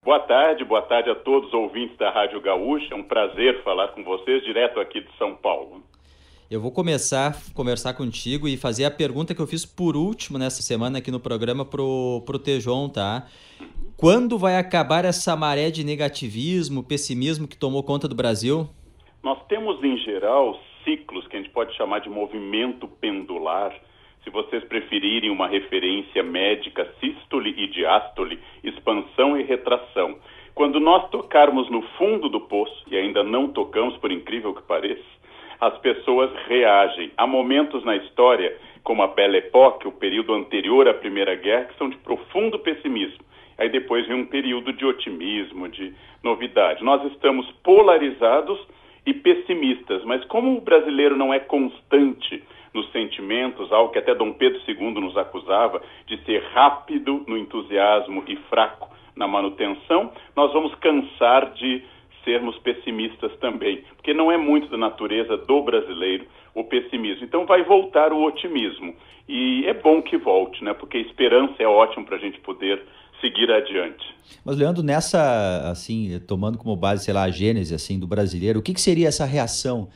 Boa tarde a todos os ouvintes da Rádio Gaúcha. É um prazer falar com vocês direto aqui de São Paulo. Eu vou começar a conversar contigo e fazer a pergunta que eu fiz por último nessa semana aqui no programa pro Tejon, tá? Quando vai acabar essa maré de negativismo, pessimismo que tomou conta do Brasil? Nós temos, em geral, ciclos que a gente pode chamar de movimento pendular. Se vocês preferirem uma referência médica, sístole e diástole, expansão e retração. Quando nós tocarmos no fundo do poço, e ainda não tocamos, por incrível que pareça, as pessoas reagem. Há momentos na história, como a Belle Époque, o período anterior à Primeira Guerra, que são de profundo pessimismo. Aí depois vem um período de otimismo, de novidade. Nós estamos polarizados e pessimistas, mas como o brasileiro não é constante nos sentimentos, algo que até Dom Pedro II nos acusava de ser rápido no entusiasmo e fraco na manutenção, nós vamos cansar de sermos pessimistas também, porque não é muito da natureza do brasileiro o pessimismo. Então vai voltar o otimismo, e é bom que volte, né? Porque a esperança é ótima para a gente poder seguir adiante. Mas, Leandro, nessa, assim, tomando como base, sei lá, a gênese, assim, do brasileiro, o que seria essa reação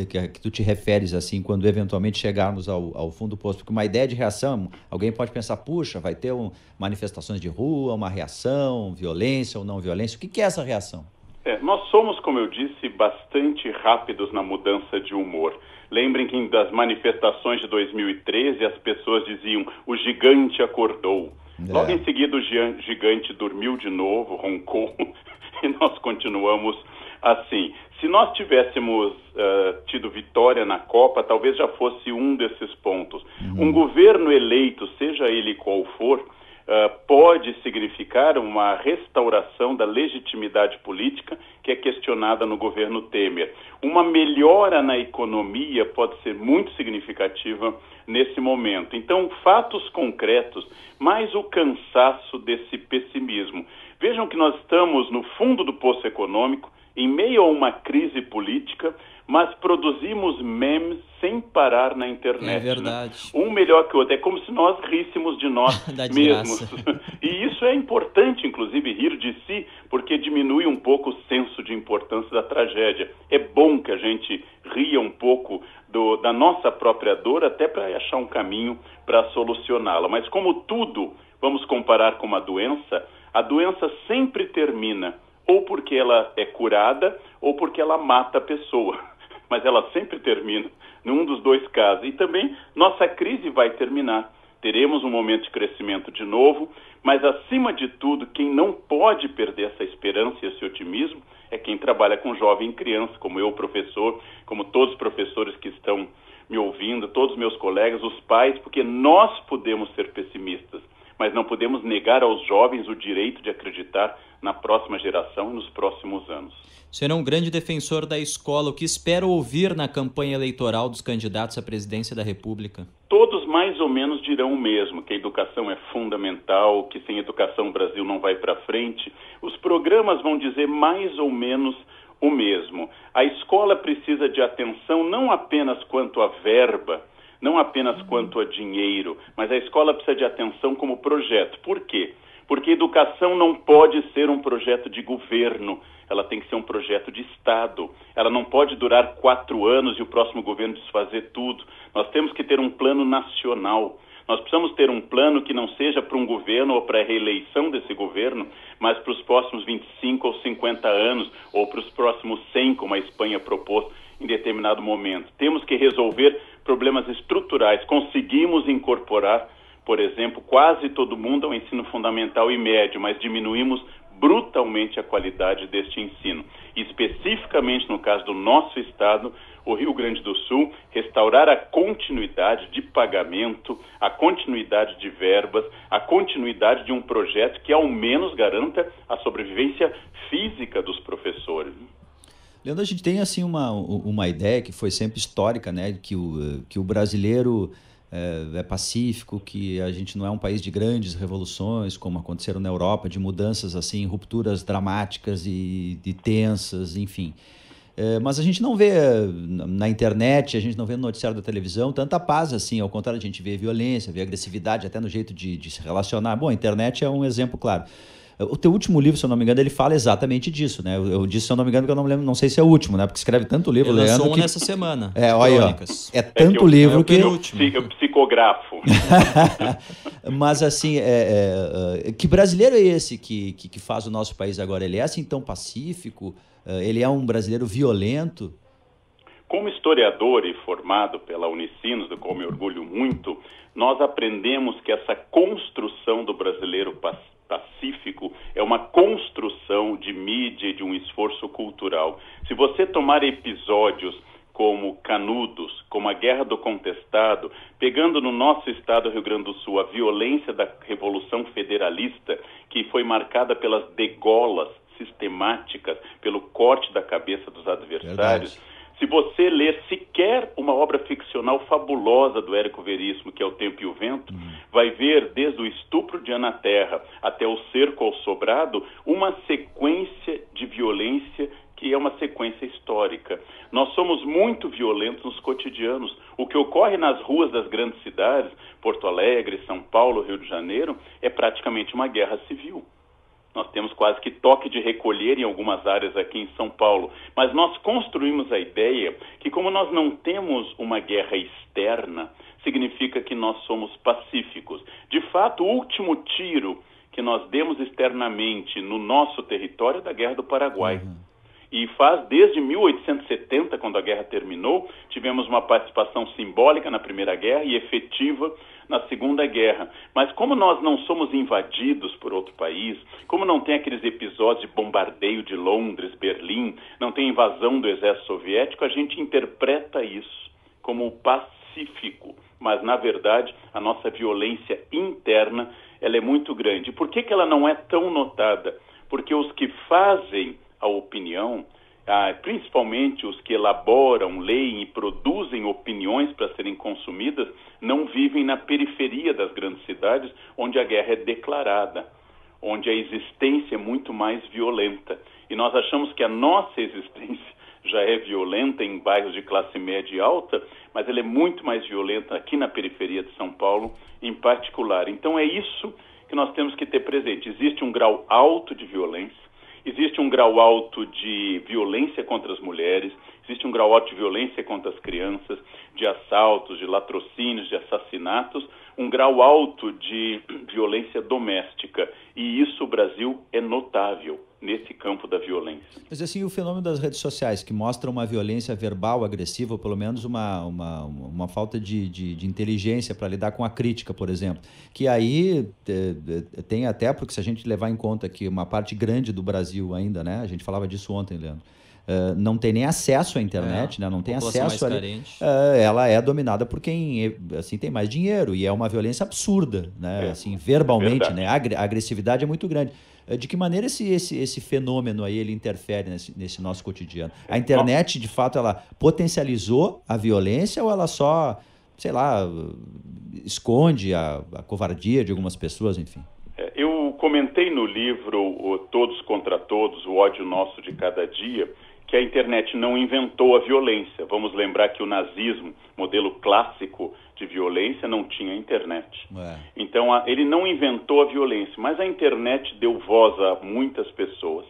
que tu te referes, assim, quando eventualmente chegarmos ao fundo do poço? Porque uma ideia de reação, alguém pode pensar, puxa, vai ter manifestações de rua, uma reação, violência ou não violência. O que é essa reação? Nós somos, como eu disse, bastante rápidos na mudança de humor. Lembrem que das manifestações de 2013 as pessoas diziam, o gigante acordou. Logo em seguida o gigante dormiu de novo, roncou, e nós continuamos assim. Se nós tivéssemos tido vitória na Copa, talvez já fosse um desses pontos. Um governo eleito, seja ele qual for, pode significar uma restauração da legitimidade política que é questionada no governo Temer. Uma melhora na economia pode ser muito significativa nesse momento. Então, fatos concretos, mais o cansaço desse pessimismo. Vejam que nós estamos no fundo do poço econômico, em meio a uma crise política, mas produzimos memes sem parar na internet. É verdade. Né? Um melhor que o outro. É como se nós ríssemos de nós mesmos. E isso é importante, inclusive, rir de si, porque diminui um pouco o senso de importância da tragédia. É bom que a gente ria um pouco da nossa própria dor, até para achar um caminho para solucioná-la. Mas como tudo, vamos comparar com uma doença, a doença sempre termina ou porque ela é curada, ou porque ela mata a pessoa. Mas ela sempre termina num dos dois casos. E também nossa crise vai terminar. Teremos um momento de crescimento de novo, mas acima de tudo, quem não pode perder essa esperança e esse otimismo é quem trabalha com jovem e criança, como eu, professor, como todos os professores que estão me ouvindo, todos os meus colegas, os pais, porque nós podemos ser pessimistas, mas não podemos negar aos jovens o direito de acreditar na próxima geração e nos próximos anos. O senhor é um grande defensor da escola. O que espera ouvir na campanha eleitoral dos candidatos à presidência da República? Todos mais ou menos dirão o mesmo, que a educação é fundamental, que sem educação o Brasil não vai para frente. Os programas vão dizer mais ou menos o mesmo. A escola precisa de atenção não apenas quanto à verba, não apenas quanto a dinheiro, mas a escola precisa de atenção como projeto. Por quê? Porque educação não pode ser um projeto de governo, ela tem que ser um projeto de Estado. Ela não pode durar 4 anos e o próximo governo desfazer tudo. Nós temos que ter um plano nacional. Nós precisamos ter um plano que não seja para um governo ou para a reeleição desse governo, mas para os próximos 25 ou 50 anos, ou para os próximos 100, como a Espanha propôs em determinado momento. Temos que resolver problemas estruturais. Conseguimos incorporar, por exemplo, quase todo mundo ao ensino fundamental e médio, mas diminuímos brutalmente a qualidade deste ensino. E especificamente no caso do nosso estado, o Rio Grande do Sul, restaurar a continuidade de pagamento, a continuidade de verbas, a continuidade de um projeto que ao menos garanta a sobrevivência física dos professores. Leandro, a gente tem assim uma ideia que foi sempre histórica, né, que o brasileiro é pacífico, que a gente não é um país de grandes revoluções, como aconteceram na Europa, de mudanças assim, rupturas dramáticas e tensas, enfim. Mas a gente não vê na internet, a gente não vê no noticiário da televisão tanta paz assim, ao contrário, a gente vê violência, vê agressividade até no jeito de se relacionar. Bom, a internet é um exemplo claro. O teu último livro, se eu não me engano, ele fala exatamente disso, né? Eu disse, se eu não me engano, que eu não lembro, não sei se é o último, né? Porque escreve tanto livro, Ele lançou Leandro, nessa semana. Olha, é tanto livro que... Eu psicografo. Mas, assim, que brasileiro é esse que faz o nosso país agora? Ele é, assim, tão pacífico? Ele é um brasileiro violento? Como historiador e formado pela Unicinos, do qual me orgulho muito, nós aprendemos que essa construção do brasileiro pacífico é uma construção de mídia e de um esforço cultural. Se você tomar episódios como Canudos, como a Guerra do Contestado, pegando no nosso estado do Rio Grande do Sul a violência da Revolução Federalista, que foi marcada pelas degolas sistemáticas, pelo corte da cabeça dos adversários. Verdade. Se você ler sequer uma obra ficcional fabulosa do Érico Veríssimo, que é O Tempo e o Vento, vai ver desde o estupro de Ana Terra até o cerco ao sobrado, uma sequência de violência que é uma sequência histórica. Nós somos muito violentos nos cotidianos. O que ocorre nas ruas das grandes cidades, Porto Alegre, São Paulo, Rio de Janeiro, é praticamente uma guerra civil. Nós temos quase que toque de recolher em algumas áreas aqui em São Paulo. Mas nós construímos a ideia que, como nós não temos uma guerra externa, significa que nós somos pacíficos. De fato, o último tiro que nós demos externamente no nosso território é da Guerra do Paraguai. E faz desde 1870, quando a guerra terminou, tivemos uma participação simbólica na Primeira Guerra e efetiva na Segunda Guerra. Mas como nós não somos invadidos por outro país, como não tem aqueles episódios de bombardeio de Londres, Berlim, não tem invasão do exército soviético, a gente interpreta isso como pacífico. Mas, na verdade, a nossa violência interna ela é muito grande. Por que ela não é tão notada? Porque os que fazem a opinião, principalmente os que elaboram, leem e produzem opiniões para serem consumidas, não vivem na periferia das grandes cidades, onde a guerra é declarada, onde a existência é muito mais violenta. E nós achamos que a nossa existência já é violenta em bairros de classe média e alta, mas ela é muito mais violenta aqui na periferia de São Paulo, em particular. Então é isso que nós temos que ter presente. Existe um grau alto de violência, existe um grau alto de violência contra as mulheres, existe um grau alto de violência contra as crianças, de assaltos, de latrocínios, de assassinatos, um grau alto de violência doméstica. E isso o Brasil é notável nesse campo da violência. Mas assim, o fenômeno das redes sociais, que mostra uma violência verbal agressiva, ou pelo menos uma falta de inteligência para lidar com a crítica, por exemplo, que aí tem até, porque se a gente levar em conta que uma parte grande do Brasil ainda, né, a gente falava disso ontem, Leandro, não tem nem acesso à internet, né? Não tem acesso ali. Ela é dominada por quem assim, tem mais dinheiro, e é uma violência absurda, né? Assim, verbalmente, né? A agressividade é muito grande. De que maneira esse fenômeno aí ele interfere nesse nosso cotidiano? A internet, de fato, ela potencializou a violência, ou ela só, sei lá, esconde a covardia de algumas pessoas, enfim? Eu comentei no livro o Todos contra Todos, o ódio nosso de cada dia, que a internet não inventou a violência. Vamos lembrar que o nazismo, modelo clássico de violência, não tinha internet. Então, ele não inventou a violência, mas a internet deu voz a muitas pessoas.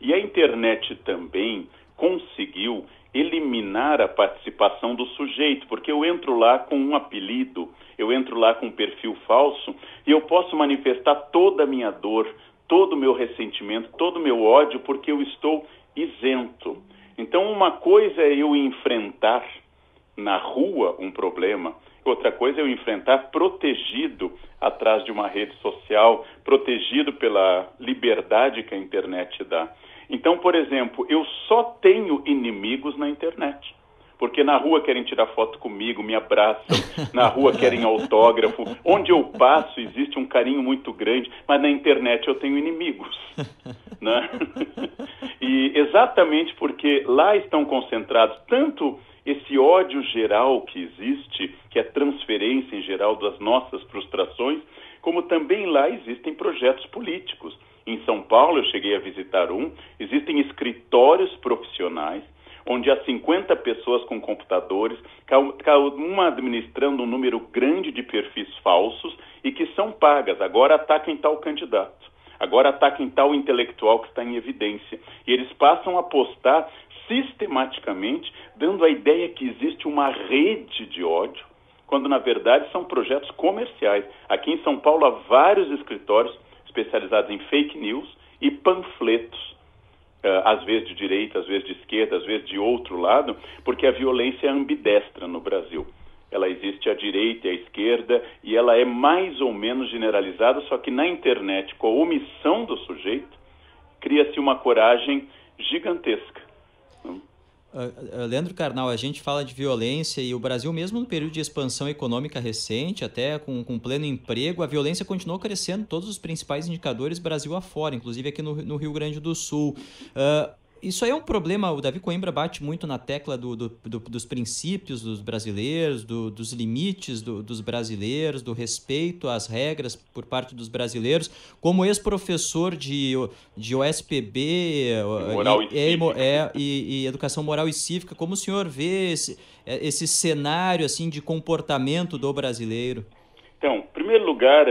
E a internet também conseguiu eliminar a participação do sujeito, porque eu entro lá com um apelido, eu entro lá com um perfil falso, e eu posso manifestar toda a minha dor, todo o meu ressentimento, todo o meu ódio, porque eu estou isento. Então, uma coisa é eu enfrentar na rua um problema, outra coisa é eu enfrentar protegido atrás de uma rede social, protegido pela liberdade que a internet dá. Então, por exemplo, eu só tenho inimigos na internet. Porque na rua querem tirar foto comigo, me abraçam, na rua querem autógrafo. Onde eu passo existe um carinho muito grande, mas na internet eu tenho inimigos. Né? E exatamente porque lá estão concentrados tanto esse ódio geral que existe, que é transferência em geral das nossas frustrações, como também lá existem projetos políticos. Em São Paulo, eu cheguei a visitar existem escritórios profissionais, onde há 50 pessoas com computadores, cada uma administrando um número grande de perfis falsos e que são pagas. Agora ataquem tal candidato. agora ataquem tal intelectual que está em evidência. E eles passam a postar sistematicamente, dando a ideia que existe uma rede de ódio, quando na verdade são projetos comerciais. Aqui em São Paulo há vários escritórios especializados em fake news e panfletos, às vezes de direita, às vezes de esquerda, às vezes de outro lado, porque a violência é ambidestra no Brasil. Ela existe à direita e à esquerda e ela é mais ou menos generalizada, só que na internet, com a omissão do sujeito, cria-se uma coragem gigantesca. Leandro Carnal, a gente fala de violência e o Brasil, mesmo no período de expansão econômica recente, até com pleno emprego, a violência continuou crescendo, todos os principais indicadores Brasil afora, inclusive aqui no Rio Grande do Sul. Isso aí é um problema, o Davi Coimbra bate muito na tecla dos princípios dos brasileiros, dos limites dos brasileiros, do respeito às regras por parte dos brasileiros. Como ex-professor de OSPB e Educação Moral e Cívica, como o senhor vê esse cenário assim, de comportamento do brasileiro? Então, em primeiro lugar,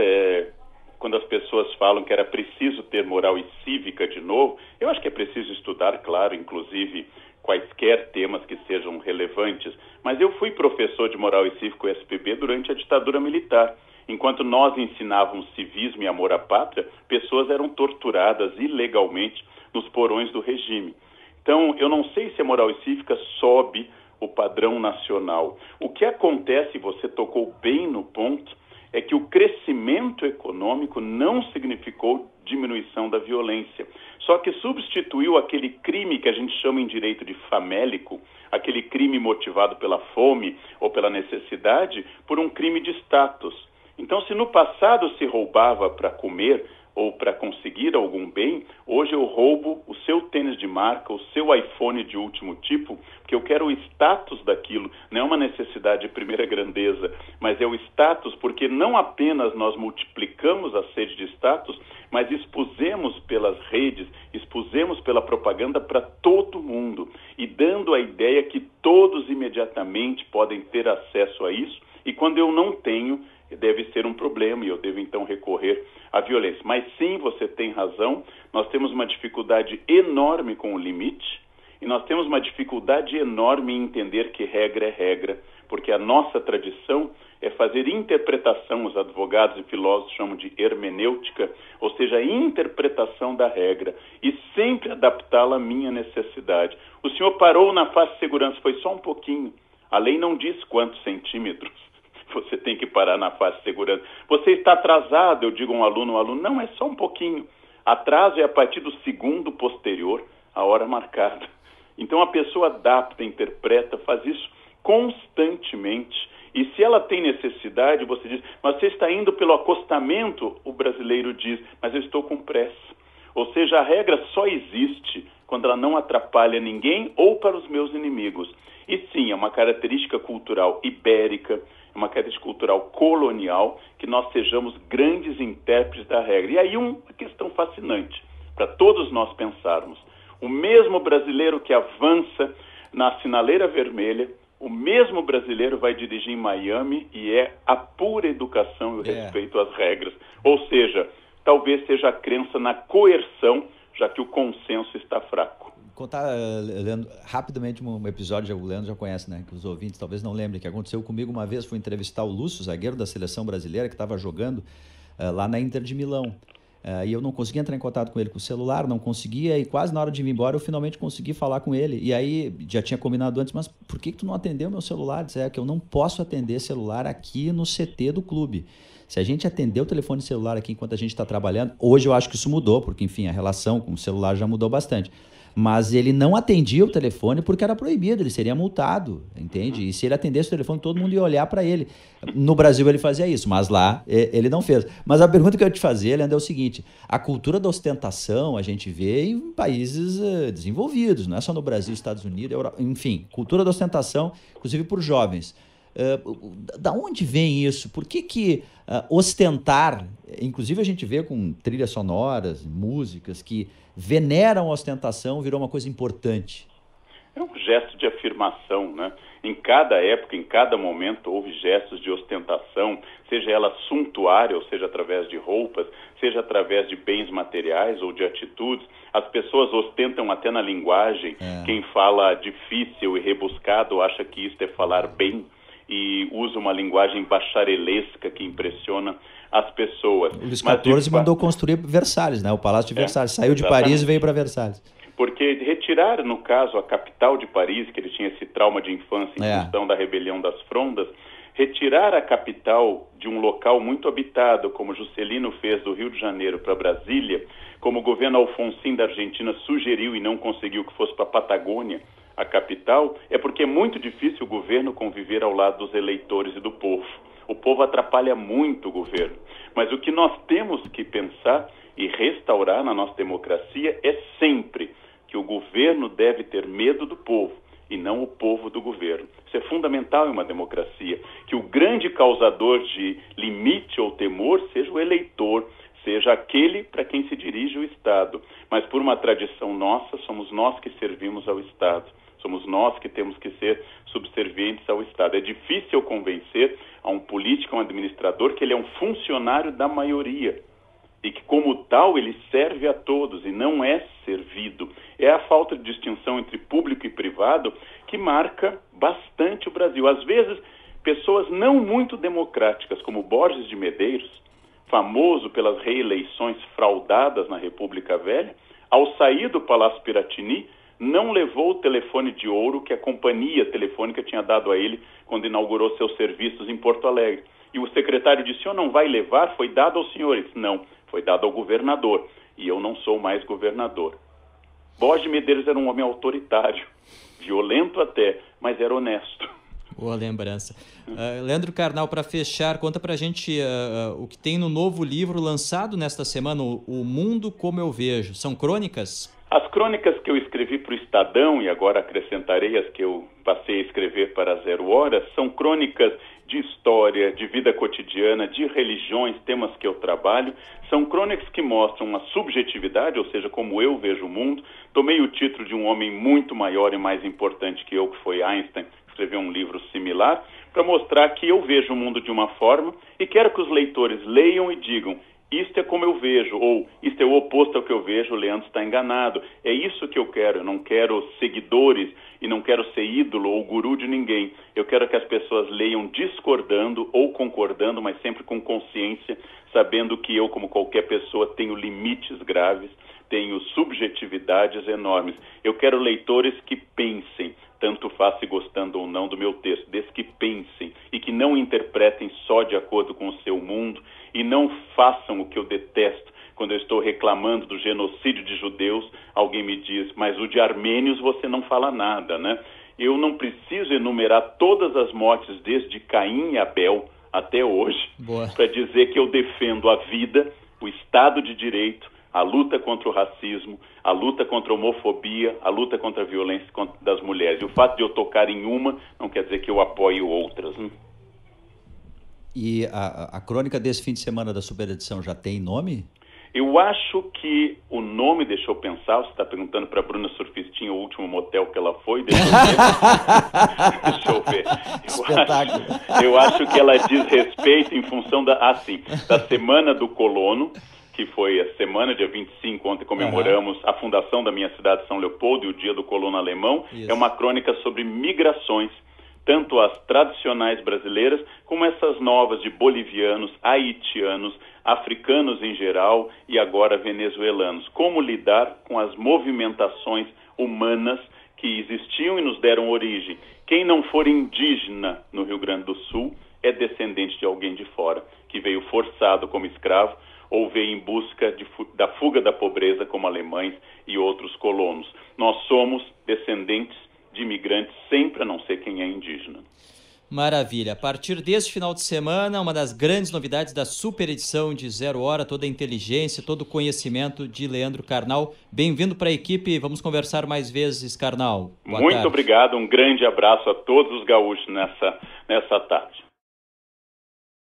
quando as pessoas falam que era preciso ter moral e cívica de novo, eu acho que é preciso estudar, claro, inclusive quaisquer temas que sejam relevantes, mas eu fui professor de moral e cívica SPB durante a ditadura militar. Enquanto nós ensinávamos civismo e amor à pátria, pessoas eram torturadas ilegalmente nos porões do regime. Então, eu não sei se a moral e cívica sobe o padrão nacional. O que acontece, você tocou bem no ponto, é que o crescimento econômico não significou diminuição da violência. Só que substituiu aquele crime que a gente chama em direito de famélico, aquele crime motivado pela fome ou pela necessidade, por um crime de status. Então, se no passado se roubava para comer ou para conseguir algum bem, hoje eu roubo o seu tênis de marca, o seu iPhone de último tipo, porque eu quero o status daquilo. Não é uma necessidade de primeira grandeza, mas é o status porque não apenas nós multiplicamos a sede de status, mas expusemos pelas redes, expusemos pela propaganda para todo mundo e dando a ideia que todos imediatamente podem ter acesso a isso e quando eu não tenho, deve ser um problema e eu devo então recorrer à violência. Mas sim, você tem razão, nós temos uma dificuldade enorme com o limite e nós temos uma dificuldade enorme em entender que regra é regra, porque a nossa tradição é fazer interpretação, os advogados e filósofos chamam de hermenêutica, ou seja, a interpretação da regra e sempre adaptá-la à minha necessidade. O senhor parou na faixa de segurança, foi só um pouquinho, a lei não diz quantos centímetros você tem que parar na faixa de segurança. Você está atrasado, eu digo a um aluno, não, é só um pouquinho. Atraso é a partir do segundo posterior à hora marcada. Então a pessoa adapta, interpreta, faz isso constantemente. E se ela tem necessidade, você diz, mas você está indo pelo acostamento, o brasileiro diz, mas eu estou com pressa. Ou seja, a regra só existe quando ela não atrapalha ninguém ou para os meus inimigos. E sim, é uma característica cultural ibérica, é uma característica cultural colonial, que nós sejamos grandes intérpretes da regra. E aí uma questão fascinante, para todos nós pensarmos. O mesmo brasileiro que avança na sinaleira vermelha, o mesmo brasileiro vai dirigir em Miami e é a pura educação e o respeito às regras. Ou seja, talvez seja a crença na coerção, já que o consenso está fraco. Contar, Leandro, rapidamente um episódio, o Leandro já conhece, né? Que os ouvintes talvez não lembrem, que aconteceu comigo uma vez, fui entrevistar o Lúcio, zagueiro da seleção brasileira, que estava jogando lá na Inter de Milão. E eu não conseguia entrar em contato com ele com o celular, não conseguia, e quase na hora de ir embora eu finalmente consegui falar com ele. E aí, já tinha combinado antes, mas por que tu não atendeu meu celular? Disse, que eu não posso atender celular aqui no CT do clube. Se a gente atender o telefone celular aqui enquanto a gente está trabalhando, hoje eu acho que isso mudou, porque enfim, a relação com o celular já mudou bastante. Mas ele não atendia o telefone porque era proibido, ele seria multado, entende? E se ele atendesse o telefone, todo mundo ia olhar para ele. No Brasil ele fazia isso, mas lá ele não fez. Mas a pergunta que eu ia te fazer, Leandro, é o seguinte, a cultura da ostentação a gente vê em países desenvolvidos, não é só no Brasil, Estados Unidos, Europa, enfim, cultura da ostentação, inclusive por jovens. Da onde vem isso? Por que ostentar, inclusive a gente vê com trilhas sonoras, músicas que veneram a ostentação, virou uma coisa importante? É um gesto de afirmação, né? Em cada época, em cada momento, houve gestos de ostentação, seja ela suntuária, ou seja, através de roupas, seja através de bens materiais ou de atitudes. As pessoas ostentam até na linguagem. Quem fala difícil e rebuscado acha que isto é falar bem e usa uma linguagem bacharelesca que impressiona as pessoas. O Luís XIV mandou construir Versalhes, né? O Palácio de Versalhes. Saiu de Paris e veio para Versalhes. Porque retirar, no caso, a capital de Paris, que ele tinha esse trauma de infância em função da rebelião das Frondas, retirar a capital de um local muito habitado, como Juscelino fez do Rio de Janeiro para Brasília, como o governo Alfonsín da Argentina sugeriu e não conseguiu que fosse para a Patagônia, a capital, é porque é muito difícil o governo conviver ao lado dos eleitores e do povo. O povo atrapalha muito o governo. Mas o que nós temos que pensar e restaurar na nossa democracia é sempre que o governo deve ter medo do povo e não o povo do governo. Isso é fundamental em uma democracia, que o grande causador de limite ou temor seja o eleitor, seja aquele para quem se dirige o Estado. Mas por uma tradição nossa, somos nós que servimos ao Estado. Somos nós que temos que ser subservientes ao Estado. É difícil convencer a um político, a um administrador, que ele é um funcionário da maioria e que, como tal, ele serve a todos e não é servido. É a falta de distinção entre público e privado que marca bastante o Brasil. Às vezes, pessoas não muito democráticas, como Borges de Medeiros, famoso pelas reeleições fraudadas na República Velha, ao sair do Palácio Piratini, não levou o telefone de ouro que a companhia telefônica tinha dado a ele quando inaugurou seus serviços em Porto Alegre. E o secretário disse: "O senhor não vai levar? Foi dado aos senhores." Não, foi dado ao governador. E eu não sou mais governador. Borges de Medeiros era um homem autoritário, violento até, mas era honesto. Boa lembrança. Leandro Carnal, para fechar, conta pra gente o que tem no novo livro lançado nesta semana, O Mundo Como Eu Vejo. São crônicas? As crônicas que eu escrevi para o Estadão, e agora acrescentarei as que eu passei a escrever para a Zero Hora, são crônicas de história, de vida cotidiana, de religiões, temas que eu trabalho. São crônicas que mostram uma subjetividade, ou seja, como eu vejo o mundo. Tomei o título de um homem muito maior e mais importante que eu, que foi Einstein, que escreveu um livro similar, para mostrar que eu vejo o mundo de uma forma e quero que os leitores leiam e digam: isto é como eu vejo, ou isto é o oposto ao que eu vejo, o Leandro está enganado. É isso que eu quero. Eu não quero seguidores e não quero ser ídolo ou guru de ninguém. Eu quero que as pessoas leiam discordando ou concordando, mas sempre com consciência, sabendo que eu, como qualquer pessoa, tenho limites graves, tenho subjetividades enormes. Eu quero leitores que pensem, tanto faz se gostando ou não do meu texto, desde que pensem e que não interpretem só de acordo com o seu mundo e não façam o que eu detesto. Quando eu estou reclamando do genocídio de judeus, alguém me diz: mas o de armênios você não fala nada, né? Eu não preciso enumerar todas as mortes desde Caim e Abel até hoje para dizer que eu defendo a vida, o Estado de Direito, a luta contra o racismo, a luta contra a homofobia, a luta contra a violência das mulheres. E o fato de eu tocar em uma não quer dizer que eu apoio outras. E a crônica desse fim de semana da Superedição já tem nome? Eu acho que o nome, deixa eu pensar, você está perguntando para a Bruna Surfistinha o último motel que ela foi, deixa eu ver. Espetáculo. Eu acho que ela diz respeito em função da Semana do Colono, que foi a semana, dia 25, ontem comemoramos a fundação da minha cidade, São Leopoldo, e o dia do colono alemão. Isso. É uma crônica sobre migrações, tanto as tradicionais brasileiras, como essas novas de bolivianos, haitianos, africanos em geral e agora venezuelanos. Como lidar com as movimentações humanas que existiam e nos deram origem. Quem não for indígena no Rio Grande do Sul é descendente de alguém de fora, que veio forçado como escravo ou veio em busca da fuga da pobreza, como alemães e outros colonos. Nós somos descendentes de imigrantes, sempre, a não ser quem é indígena. Maravilha. A partir deste final de semana, uma das grandes novidades da super edição de Zero Hora, toda a inteligência, todo o conhecimento de Leandro Carnal. Bem-vindo para a equipe, vamos conversar mais vezes, Carnal. Muito obrigado, um grande abraço a todos os gaúchos nessa tarde.